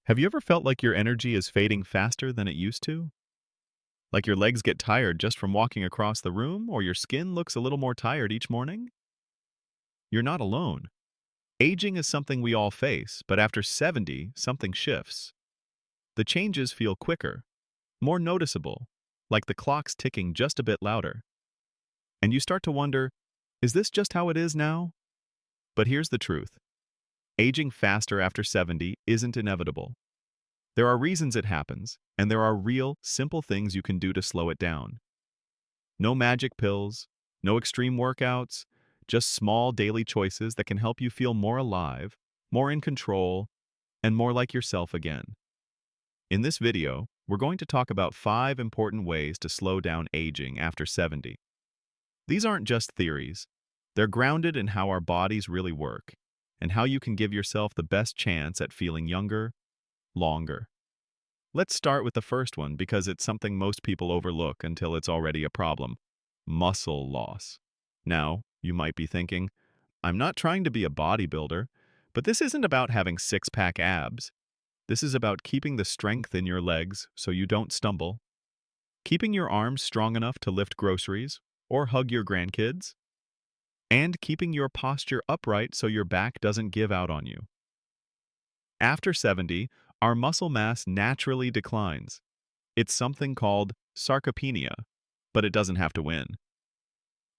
Have you ever felt like your energy is fading faster than it used to? Like your legs get tired just from walking across the room, or your skin looks a little more tired each morning? You're not alone. Aging is something we all face, but after 70, something shifts. The changes feel quicker, more noticeable, like the clock's ticking just a bit louder. And you start to wonder, is this just how it is now? But here's the truth. Aging faster after 70 isn't inevitable. There are reasons it happens, and there are real, simple things you can do to slow it down. No magic pills, no extreme workouts, just small daily choices that can help you feel more alive, more in control, and more like yourself again. In this video, we're going to talk about 5 important ways to slow down aging after 70. These aren't just theories. They're grounded in how our bodies really work, and how you can give yourself the best chance at feeling younger, longer. Let's start with the first one because it's something most people overlook until it's already a problem. Muscle loss. Now, you might be thinking, I'm not trying to be a bodybuilder, but this isn't about having six-pack abs. This is about keeping the strength in your legs so you don't stumble, keeping your arms strong enough to lift groceries or hug your grandkids, and keeping your posture upright so your back doesn't give out on you. After 70, our muscle mass naturally declines. It's something called sarcopenia, but it doesn't have to win.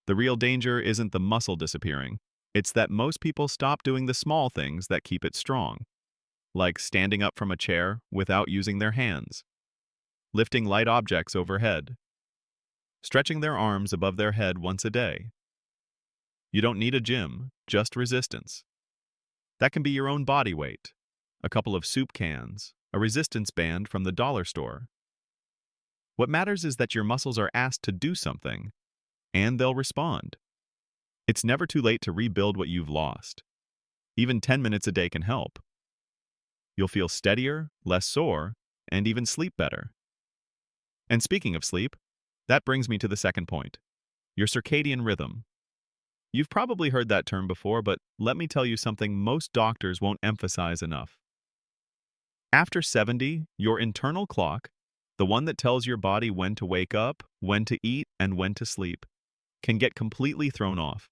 The real danger isn't the muscle disappearing. It's that most people stop doing the small things that keep it strong, like standing up from a chair without using their hands, lifting light objects overhead, stretching their arms above their head once a day. You don't need a gym, just resistance. That can be your own body weight, a couple of soup cans, a resistance band from the dollar store. What matters is that your muscles are asked to do something, and they'll respond. It's never too late to rebuild what you've lost. Even 10 minutes a day can help. You'll feel steadier, less sore, and even sleep better. And speaking of sleep, that brings me to the second point, your circadian rhythm. You've probably heard that term before, but let me tell you something most doctors won't emphasize enough. After 70, your internal clock, the one that tells your body when to wake up, when to eat, and when to sleep, can get completely thrown off.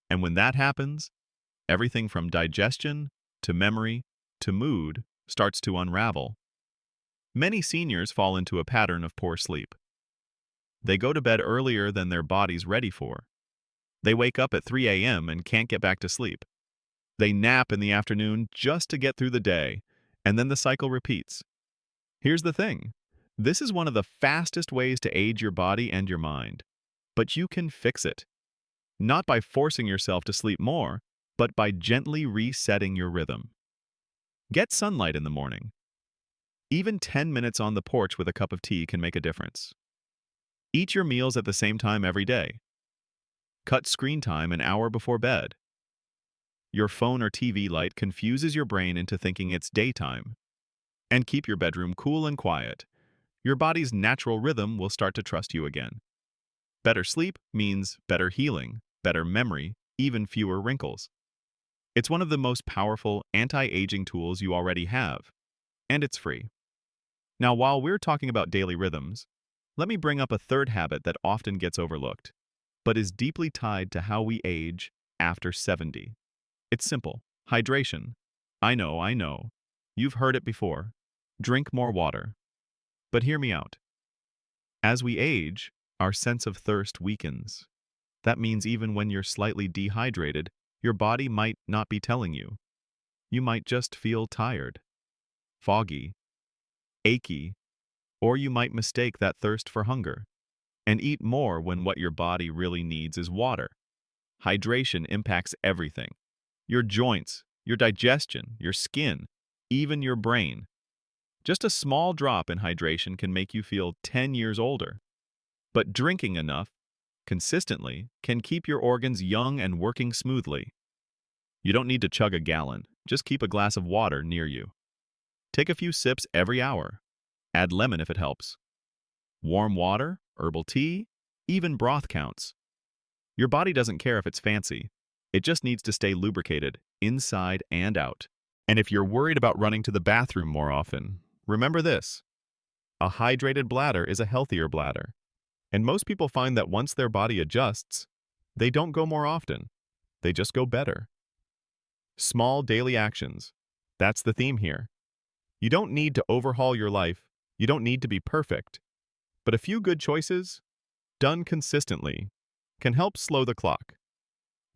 And when that happens, everything from digestion to memory to mood starts to unravel. Many seniors fall into a pattern of poor sleep. They go to bed earlier than their body's ready for. They wake up at 3 a.m. and can't get back to sleep. They nap in the afternoon just to get through the day, and then the cycle repeats. Here's the thing. This is one of the fastest ways to age your body and your mind. But you can fix it. Not by forcing yourself to sleep more, but by gently resetting your rhythm. Get sunlight in the morning. Even 10 minutes on the porch with a cup of tea can make a difference. Eat your meals at the same time every day. Cut screen time an hour before bed. Your phone or TV light confuses your brain into thinking it's daytime. And keep your bedroom cool and quiet. Your body's natural rhythm will start to trust you again. Better sleep means better healing, better memory, even fewer wrinkles. It's one of the most powerful anti-aging tools you already have, and it's free. Now, while we're talking about daily rhythms, let me bring up a third habit that often gets overlooked, but is deeply tied to how we age after 70. It's simple. Hydration. I know. You've heard it before. Drink more water. But hear me out. As we age, our sense of thirst weakens. That means even when you're slightly dehydrated, your body might not be telling you. You might just feel tired, foggy, achy, or you might mistake that thirst for hunger and eat more when what your body really needs is water. Hydration impacts everything. Your joints, your digestion, your skin, even your brain. Just a small drop in hydration can make you feel 10 years older. But drinking enough, consistently, can keep your organs young and working smoothly. You don't need to chug a gallon, just keep a glass of water near you. Take a few sips every hour. Add lemon if it helps. Warm water, herbal tea, even broth counts. Your body doesn't care if it's fancy. It just needs to stay lubricated, inside and out. And if you're worried about running to the bathroom more often, remember this. A hydrated bladder is a healthier bladder. And most people find that once their body adjusts, they don't go more often. They just go better. Small daily actions. That's the theme here. You don't need to overhaul your life. You don't need to be perfect. But a few good choices, done consistently, can help slow the clock.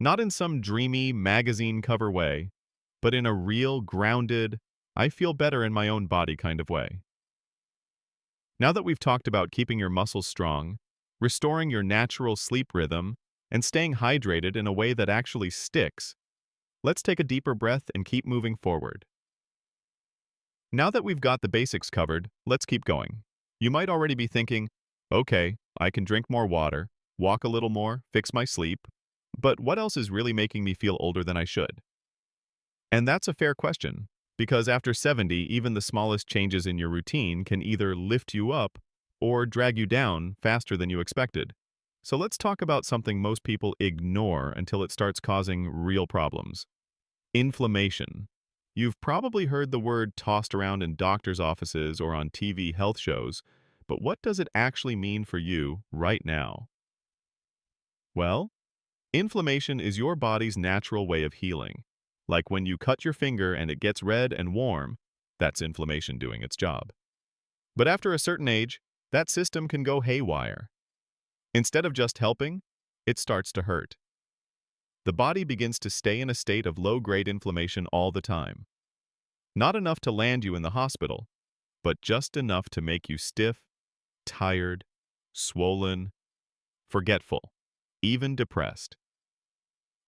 Not in some dreamy magazine cover way, but in a real, grounded, I feel better in my own body kind of way. Now that we've talked about keeping your muscles strong, restoring your natural sleep rhythm, and staying hydrated in a way that actually sticks, let's take a deeper breath and keep moving forward. Now that we've got the basics covered, let's keep going. You might already be thinking, okay, I can drink more water, walk a little more, fix my sleep, but what else is really making me feel older than I should? And that's a fair question, because after 70, even the smallest changes in your routine can either lift you up or drag you down faster than you expected. So let's talk about something most people ignore until it starts causing real problems. Inflammation. You've probably heard the word tossed around in doctors' offices or on TV health shows, but what does it actually mean for you right now? Well, inflammation is your body's natural way of healing. Like when you cut your finger and it gets red and warm, that's inflammation doing its job. But after a certain age, that system can go haywire. Instead of just helping, it starts to hurt. The body begins to stay in a state of low-grade inflammation all the time. Not enough to land you in the hospital, but just enough to make you stiff, tired, swollen, forgetful, even depressed.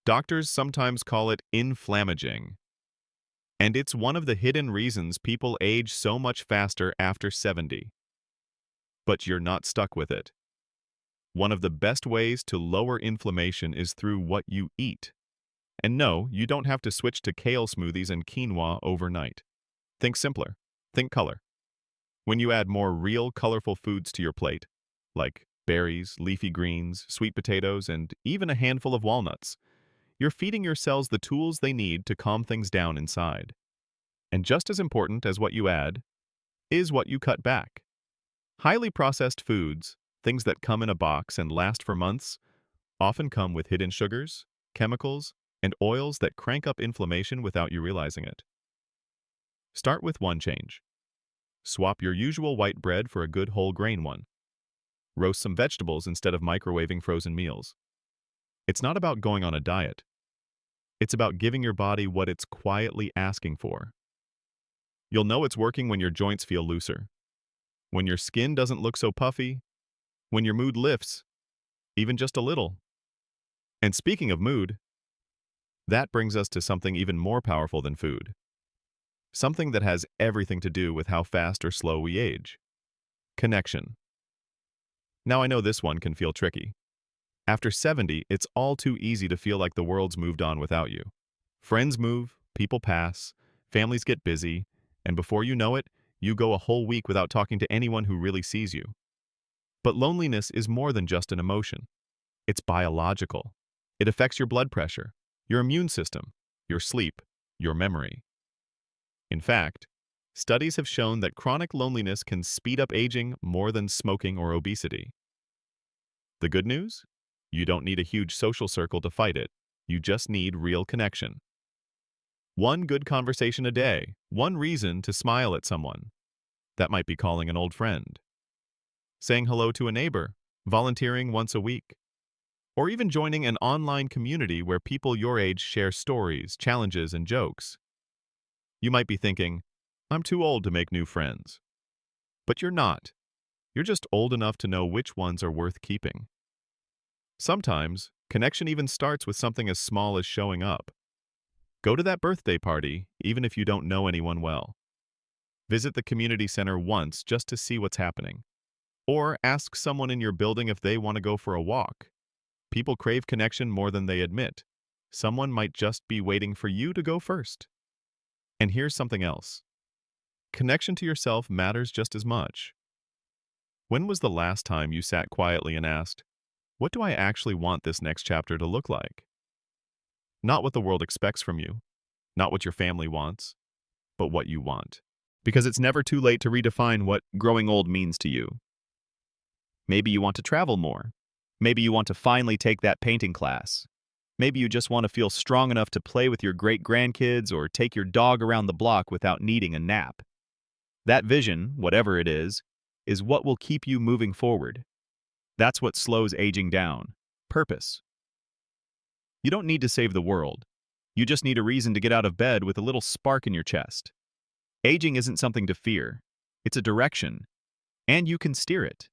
Doctors sometimes call it inflammaging, and it's one of the hidden reasons people age so much faster after 70. But you're not stuck with it. One of the best ways to lower inflammation is through what you eat. And no, you don't have to switch to kale smoothies and quinoa overnight. Think simpler. Think color. When you add more real, colorful foods to your plate, like berries, leafy greens, sweet potatoes, and even a handful of walnuts, you're feeding your cells the tools they need to calm things down inside. And just as important as what you add is what you cut back. Highly processed foods, things that come in a box and last for months, often come with hidden sugars, chemicals, and oils that crank up inflammation without you realizing it. Start with one change. Swap your usual white bread for a good whole grain one. Roast some vegetables instead of microwaving frozen meals. It's not about going on a diet. It's about giving your body what it's quietly asking for. You'll know it's working when your joints feel looser, when your skin doesn't look so puffy, when your mood lifts, even just a little. And speaking of mood, that brings us to something even more powerful than food. Something that has everything to do with how fast or slow we age. Connection. Now I know this one can feel tricky. After 70, it's all too easy to feel like the world's moved on without you. Friends move, people pass, families get busy, and before you know it, you go a whole week without talking to anyone who really sees you. But loneliness is more than just an emotion. It's biological. It affects your blood pressure, your immune system, your sleep, your memory. In fact, studies have shown that chronic loneliness can speed up aging more than smoking or obesity. The good news? You don't need a huge social circle to fight it. You just need real connection. One good conversation a day, one reason to smile at someone. That might be calling an old friend, saying hello to a neighbor, volunteering once a week, or even joining an online community where people your age share stories, challenges, and jokes. You might be thinking, I'm too old to make new friends. But you're not. You're just old enough to know which ones are worth keeping. Sometimes, connection even starts with something as small as showing up. Go to that birthday party, even if you don't know anyone well. Visit the community center once just to see what's happening. Or ask someone in your building if they want to go for a walk. People crave connection more than they admit. Someone might just be waiting for you to go first. And here's something else. Connection to yourself matters just as much. When was the last time you sat quietly and asked, what do I actually want this next chapter to look like? Not what the world expects from you, not what your family wants, but what you want. Because it's never too late to redefine what growing old means to you. Maybe you want to travel more. Maybe you want to finally take that painting class. Maybe you just want to feel strong enough to play with your great-grandkids or take your dog around the block without needing a nap. That vision, whatever it is what will keep you moving forward. That's what slows aging down. Purpose. You don't need to save the world. You just need a reason to get out of bed with a little spark in your chest. Aging isn't something to fear. It's a direction, and you can steer it.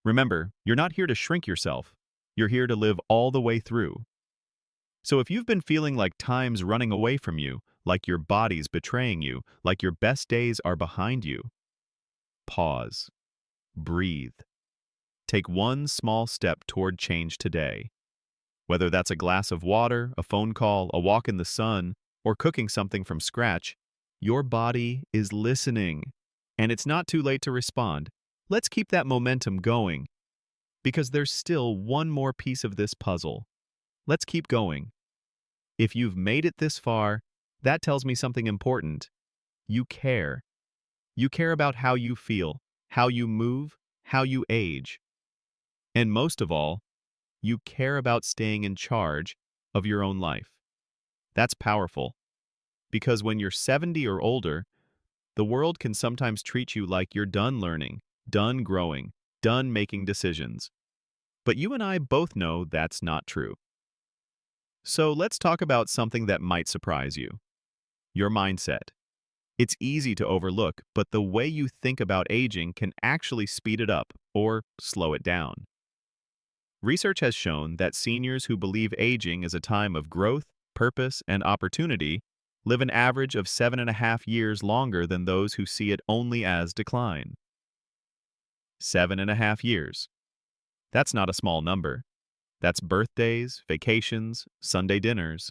Remember, you're not here to shrink yourself. You're here to live all the way through. So if you've been feeling like time's running away from you, like your body's betraying you, like your best days are behind you, pause. Breathe. Take one small step toward change today. Whether that's a glass of water, a phone call, a walk in the sun, or cooking something from scratch, your body is listening. And it's not too late to respond. Let's keep that momentum going, because there's still one more piece of this puzzle. Let's keep going. If you've made it this far, that tells me something important. You care. You care about how you feel, how you move, how you age. And most of all, you care about staying in charge of your own life. That's powerful, because when you're 70 or older, the world can sometimes treat you like you're done learning, done growing, done making decisions. But you and I both know that's not true. So let's talk about something that might surprise you. Your mindset. It's easy to overlook, but the way you think about aging can actually speed it up or slow it down. Research has shown that seniors who believe aging is a time of growth, purpose, and opportunity live an average of 7.5 years longer than those who see it only as decline. 7.5 years. That's not a small number. That's birthdays, vacations, Sunday dinners.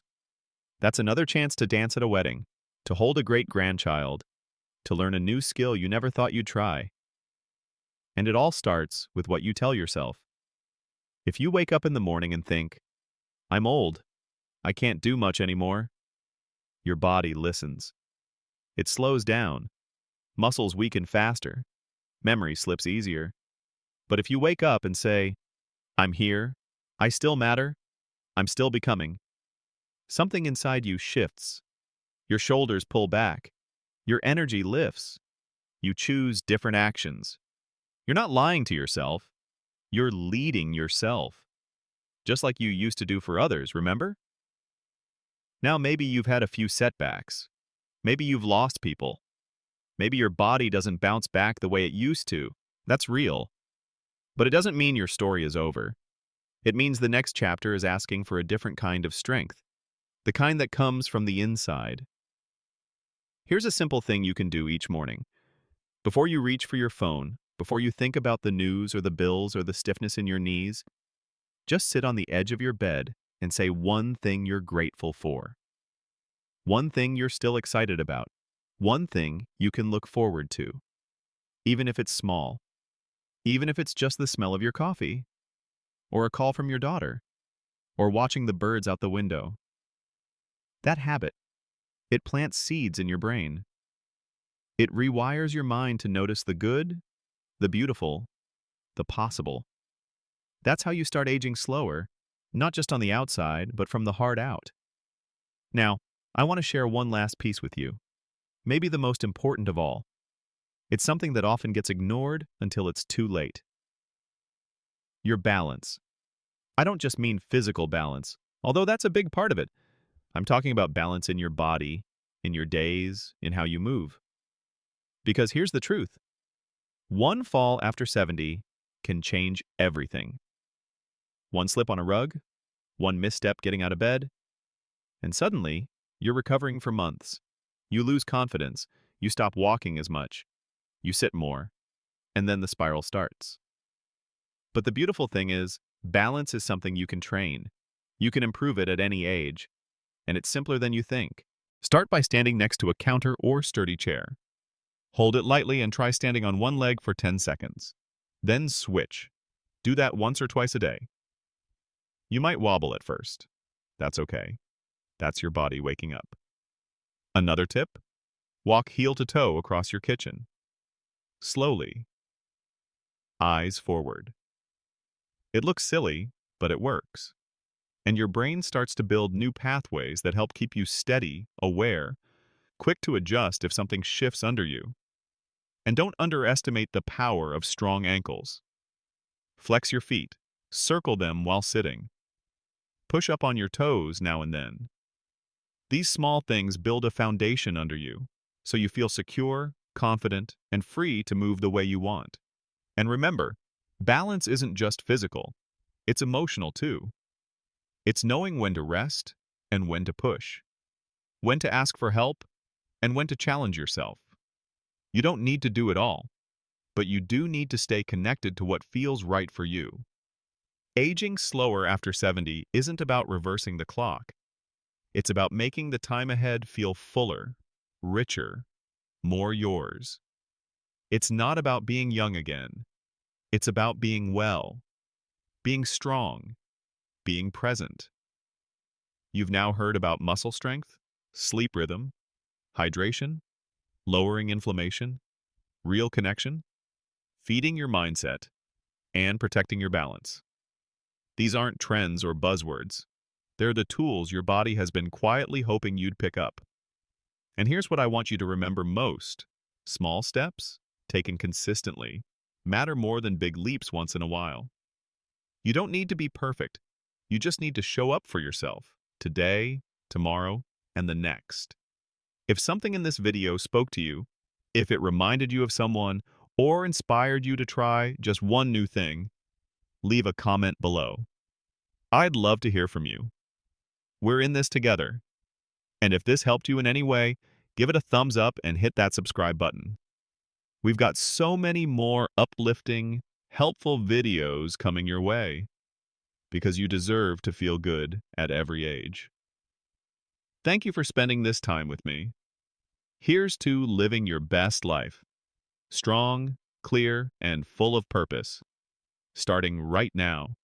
That's another chance to dance at a wedding, to hold a great-grandchild, to learn a new skill you never thought you'd try. And it all starts with what you tell yourself. If you wake up in the morning and think, "I'm old, I can't do much anymore," your body listens. It slows down. Muscles weaken faster. Memory slips easier. But if you wake up and say, "I'm here, I still matter, I'm still becoming," something inside you shifts. Your shoulders pull back. Your energy lifts. You choose different actions. You're not lying to yourself. You're leading yourself. Just like you used to do for others, remember? Now maybe you've had a few setbacks. Maybe you've lost people. Maybe your body doesn't bounce back the way it used to. That's real. But it doesn't mean your story is over. It means the next chapter is asking for a different kind of strength. The kind that comes from the inside. Here's a simple thing you can do each morning. Before you reach for your phone, before you think about the news or the bills or the stiffness in your knees, just sit on the edge of your bed and say one thing you're grateful for. One thing you're still excited about. One thing you can look forward to. Even if it's small. Even if it's just the smell of your coffee. Or a call from your daughter. Or watching the birds out the window. That habit, it plants seeds in your brain. It rewires your mind to notice the good, the beautiful, the possible. That's how you start aging slower, not just on the outside, but from the heart out. Now, I want to share one last piece with you. Maybe the most important of all. It's something that often gets ignored until it's too late. Your balance. I don't just mean physical balance, although that's a big part of it. I'm talking about balance in your body, in your days, in how you move. Because here's the truth. One fall after 70 can change everything. One slip on a rug, one misstep getting out of bed, and suddenly, you're recovering for months. You lose confidence, you stop walking as much, you sit more, and then the spiral starts. But the beautiful thing is, balance is something you can train. You can improve it at any age, and it's simpler than you think. Start by standing next to a counter or sturdy chair. Hold it lightly and try standing on one leg for 10 seconds. Then switch. Do that once or twice a day. You might wobble at first. That's okay. That's your body waking up. Another tip? Walk heel to toe across your kitchen. Slowly, eyes forward. It looks silly, but it works. And your brain starts to build new pathways that help keep you steady, aware, quick to adjust if something shifts under you. And don't underestimate the power of strong ankles. Flex your feet. Circle them while sitting. Push up on your toes now and then. These small things build a foundation under you, so you feel secure, confident, and free to move the way you want. And remember, balance isn't just physical, it's emotional too. It's knowing when to rest and when to push, when to ask for help and when to challenge yourself. You don't need to do it all, but you do need to stay connected to what feels right for you. Aging slower after 70 isn't about reversing the clock. It's about making the time ahead feel fuller, richer, more yours. It's not about being young again. It's about being well, being strong, being present. You've now heard about muscle strength, sleep rhythm, hydration, lowering inflammation, real connection, feeding your mindset, and protecting your balance. These aren't trends or buzzwords. They're the tools your body has been quietly hoping you'd pick up. And here's what I want you to remember most. Small steps, taken consistently, matter more than big leaps once in a while. You don't need to be perfect. You just need to show up for yourself, today, tomorrow, and the next. If something in this video spoke to you, if it reminded you of someone, or inspired you to try just one new thing, leave a comment below. I'd love to hear from you. We're in this together. And if this helped you in any way, give it a thumbs up and hit that subscribe button. We've got so many more uplifting, helpful videos coming your way, because you deserve to feel good at every age. Thank you for spending this time with me. Here's to living your best life. Strong, clear, and full of purpose. Starting right now.